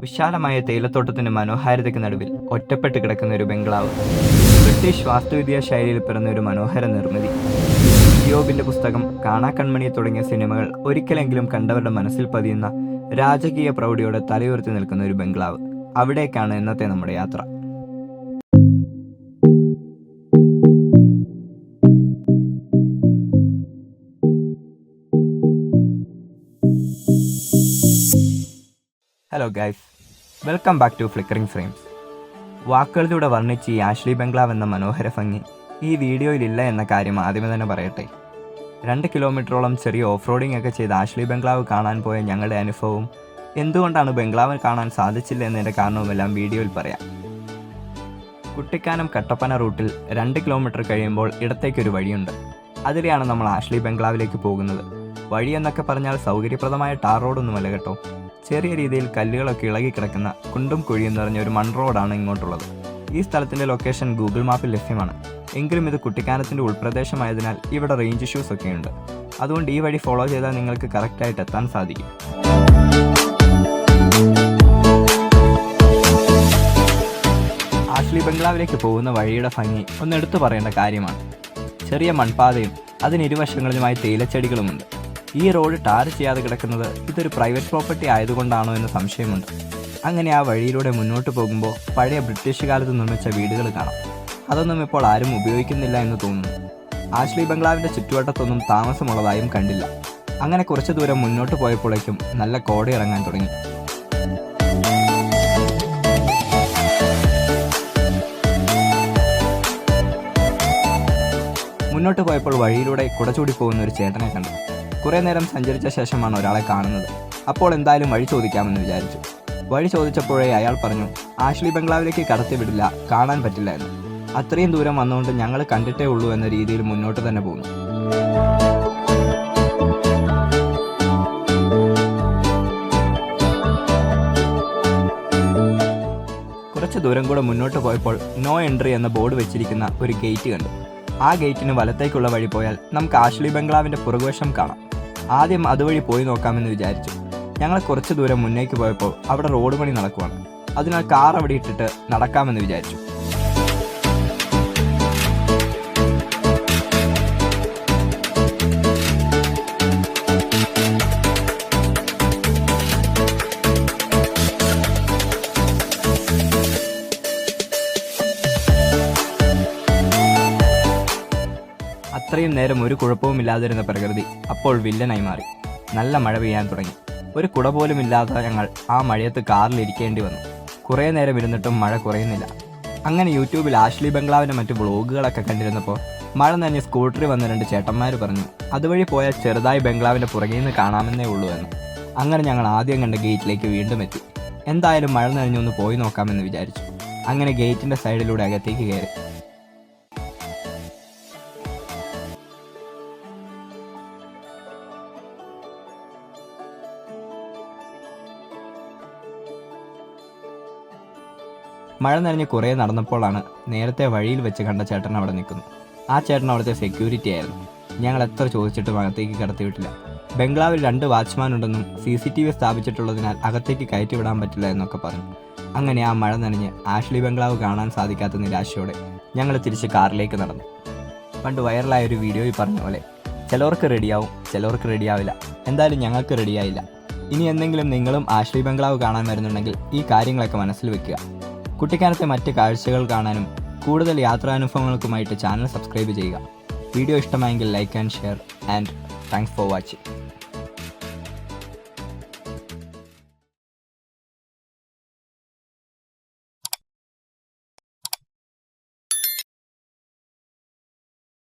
വിശാലമായ തേയിലത്തോട്ടത്തിന്റെ മനോഹാരിതയ്ക്ക് നടുവിൽ ഒറ്റപ്പെട്ട് കിടക്കുന്ന ഒരു ബംഗ്ലാവ്. ബ്രിട്ടീഷ് വാസ്തുവിദ്യാ ശൈലിയിൽ പിറന്ന ഒരു മനോഹര നിർമ്മിതി. ഇയോബിന്റെ പുസ്തകം, കാണാക്കൺമണി തുടങ്ങിയ സിനിമകൾ ഒരിക്കലെങ്കിലും കണ്ടവരുടെ മനസ്സിൽ പതിയുന്ന രാജകീയ പ്രൗഢിയോടെ തലയുയർത്തി നിൽക്കുന്ന ഒരു ബംഗ്ലാവ്. അവിടേക്കാണ് ഇന്നത്തെ നമ്മുടെ യാത്ര. Hello guys, welcome back to flickering frames. വാക്കുകളിലൂടെ വർണ്ണിച്ച് ഈ ആഷ്ലി ബംഗ്ലാവ് എന്ന മനോഹര ഭംഗി ഈ വീഡിയോയിലില്ല എന്ന കാര്യം ആദ്യമേ തന്നെ പറയട്ടെ. 2 കിലോമീറ്ററോളം ചെറിയ ഓഫ് റോഡിംഗ് ഒക്കെ ചെയ്ത് ആഷ്ലി ബംഗ്ലാവ് കാണാൻ പോയ ഞങ്ങളുടെ അനുഭവവും എന്തുകൊണ്ടാണ് ബംഗ്ലാവ് കാണാൻ സാധിച്ചില്ല എന്നതിൻ്റെ കാരണവുമെല്ലാം വീഡിയോയിൽ പറയാം. കുട്ടിക്കാനം കട്ടപ്പന റൂട്ടിൽ 2 കിലോമീറ്റർ കഴിയുമ്പോൾ ഇടത്തേക്കൊരു വഴിയുണ്ട്. അതിലെയാണ് നമ്മൾ ആഷ്ലി ബംഗ്ലാവിലേക്ക് പോകുന്നത്. വഴി എന്നൊക്കെ പറഞ്ഞാൽ സൗകര്യപ്രദമായ ടാർ റോഡൊന്നുമല്ല കേട്ടോ. ചെറിയ രീതിയിൽ കല്ലുകളൊക്കെ ഇളകി കിടക്കുന്ന കുണ്ടും കുഴിയും നിറഞ്ഞ ഒരു മൺ റോഡാണ് ഇങ്ങോട്ടുള്ളത്. ഈ സ്ഥലത്തിൻ്റെ ലൊക്കേഷൻ ഗൂഗിൾ മാപ്പിൽ ലഭ്യമാണ്. എങ്കിലും ഇത് കുട്ടിക്കാനത്തിൻ്റെ ഉൾപ്രദേശമായതിനാൽ ഇവിടെ റേഞ്ച് ഇഷ്യൂസ് ഒക്കെയുണ്ട്. അതുകൊണ്ട് ഈ വഴി ഫോളോ ചെയ്താൽ നിങ്ങൾക്ക് കറക്റ്റായിട്ട് എത്താൻ സാധിക്കും. ആഷ്ലി ബംഗ്ലാവിലേക്ക് പോകുന്ന വഴിയുടെ ഭംഗി ഒന്ന് എടുത്തു പറയേണ്ട കാര്യമാണ്. ചെറിയ മൺപാതയും അതിനിരുവശങ്ങളിലുമായി തേയിലച്ചെടികളുമുണ്ട്. ഈ റോഡ് ടാർ ചെയ്യാതെ കിടക്കുന്നത് ഇതൊരു പ്രൈവറ്റ് പ്രോപ്പർട്ടി ആയതുകൊണ്ടാണോ എന്ന് സംശയമുണ്ട്. അങ്ങനെ ആ വഴിയിലൂടെ മുന്നോട്ട് പോകുമ്പോൾ പഴയ ബ്രിട്ടീഷ് കാലത്ത് നിർമ്മിച്ച വീടുകൾ കാണാം. അതൊന്നും ഇപ്പോൾ ആരും ഉപയോഗിക്കുന്നില്ല എന്ന് തോന്നുന്നു. ആഷ്ലി ബംഗ്ലാവിൻ്റെ ചുറ്റുവട്ടത്തൊന്നും താമസമുള്ളതായും കണ്ടില്ല. അങ്ങനെ കുറച്ച് ദൂരം മുന്നോട്ട് പോയപ്പോഴേക്കും നല്ല കോട ഇറങ്ങാൻ തുടങ്ങി. മുന്നോട്ട് പോയപ്പോൾ വഴിയിലൂടെ കുടചൂടി പോകുന്ന ഒരു ചേട്ടനെ കണ്ടു. കുറേ നേരം സഞ്ചരിച്ച ശേഷമാണ് ഒരാളെ കാണുന്നത്. അപ്പോൾ എന്തായാലും വഴി ചോദിക്കാമെന്ന് വിചാരിച്ചു. വഴി ചോദിച്ചപ്പോഴേ അയാൾ പറഞ്ഞു, ആഷ്ലി ബംഗ്ലാവിലേക്ക് കടത്തി വിടില്ല, കാണാൻ പറ്റില്ല എന്ന്. അത്രയും ദൂരം വന്നുകൊണ്ട് ഞങ്ങൾ കണ്ടിട്ടേ ഉള്ളൂ എന്ന രീതിയിൽ മുന്നോട്ട് തന്നെ പോകുന്നു. കുറച്ച് ദൂരം കൂടെ മുന്നോട്ട് പോയപ്പോൾ നോ എൻട്രി എന്ന ബോർഡ് വെച്ചിരിക്കുന്ന ഒരു ഗേറ്റ് കണ്ടു. ആ ഗേറ്റിന് വലത്തേക്കുള്ള വഴി പോയാൽ നമുക്ക് ആഷ്ലി ബംഗ്ലാവിൻ്റെ പുറകുവശം കാണാം. ആദ്യം അതുവഴി പോയി നോക്കാമെന്ന് വിചാരിച്ചു. ഞങ്ങൾ കുറച്ച് ദൂരം മുന്നേക്ക് പോയപ്പോൾ അവിടെ റോഡ് പണി നടക്കുവാണ്. അതിനാൽ കാർ അവിടെ ഇട്ടിട്ട് നടക്കാമെന്ന് വിചാരിച്ചു. അത്രയും നേരം ഒരു കുഴപ്പവുമില്ലാതിരുന്ന പ്രകൃതി അപ്പോൾ വില്ലനായി മാറി. നല്ല മഴ പെയ്യാൻ തുടങ്ങി. ഒരു കുട പോലും ഇല്ലാതെ ഞങ്ങൾ ആ മഴയത്ത് കാറിൽ ഇരിക്കേണ്ടി വന്നു. കുറേ നേരം ഇരുന്നിട്ടും മഴ കുറയുന്നില്ല. അങ്ങനെ യൂട്യൂബിൽ ആഷ്ലി ബംഗ്ലാവിൻ്റെ മറ്റ് വ്ളോഗുകളൊക്കെ കണ്ടിരുന്നപ്പോൾ മഴ നനഞ്ഞ് സ്കൂട്ടറിൽ വന്ന 2 ചേട്ടന്മാർ പറഞ്ഞു അതുവഴി പോയാൽ ചെറുതായി ബംഗ്ലാവിൻ്റെ പുറകിൽ നിന്ന് കാണാമെന്നേ ഉള്ളൂ എന്ന്. അങ്ങനെ ഞങ്ങൾ ആദ്യം കണ്ട ഗേറ്റിലേക്ക് വീണ്ടും എത്തി. എന്തായാലും മഴ നനഞ്ഞൊന്ന് പോയി നോക്കാമെന്ന് വിചാരിച്ചു. അങ്ങനെ ഗേറ്റിൻ്റെ സൈഡിലൂടെ അകത്തേക്ക് കയറി. മഴ നനഞ്ഞ് കുറേ നടന്നപ്പോഴാണ് നേരത്തെ വഴിയിൽ വെച്ച് കണ്ട ചേട്ടൻ അവിടെ നിൽക്കുന്നു. ആ ചേട്ടൻ അവിടുത്തെ സെക്യൂരിറ്റി ആയിരുന്നു. ഞങ്ങൾ എത്ര ചോദിച്ചിട്ടും അകത്തേക്ക് കടത്തിവിട്ടില്ല. ബംഗ്ലാവിൽ 2 വാച്ച്മാൻ ഉണ്ടെന്നും CCTV സ്ഥാപിച്ചിട്ടുള്ളതിനാൽ അകത്തേക്ക് കയറ്റി വിടാൻ പറ്റില്ല എന്നൊക്കെ പറഞ്ഞു. അങ്ങനെ ആ മഴ നനഞ്ഞ് ആഷ്ലി ബംഗ്ലാവ് കാണാൻ സാധിക്കാത്ത നിരാശയോടെ ഞങ്ങൾ തിരിച്ച് കാറിലേക്ക് നടന്നു. പണ്ട് വൈറലായ ഒരു വീഡിയോയിൽ പറഞ്ഞ പോലെ ചിലവർക്ക് റെഡിയാവും, ചിലവർക്ക് റെഡിയാവില്ല. എന്തായാലും ഞങ്ങൾക്ക് റെഡിയായില്ല. ഇനി എന്തെങ്കിലും നിങ്ങളും ആഷ്ലി ബംഗ്ലാവ് കാണാൻ വരുന്നുണ്ടെങ്കിൽ ഈ കാര്യങ്ങളൊക്കെ മനസ്സിൽ വെക്കുക. കുട്ടിക്കാനത്തെ മറ്റ് കാഴ്ചകൾ കാണാനും കൂടുതൽ യാത്രാനുഭവങ്ങൾക്കുമായിട്ട് ചാനൽ സബ്സ്ക്രൈബ് ചെയ്യുക. വീഡിയോ ഇഷ്ടമായെങ്കിൽ like and share. And thanks for watching.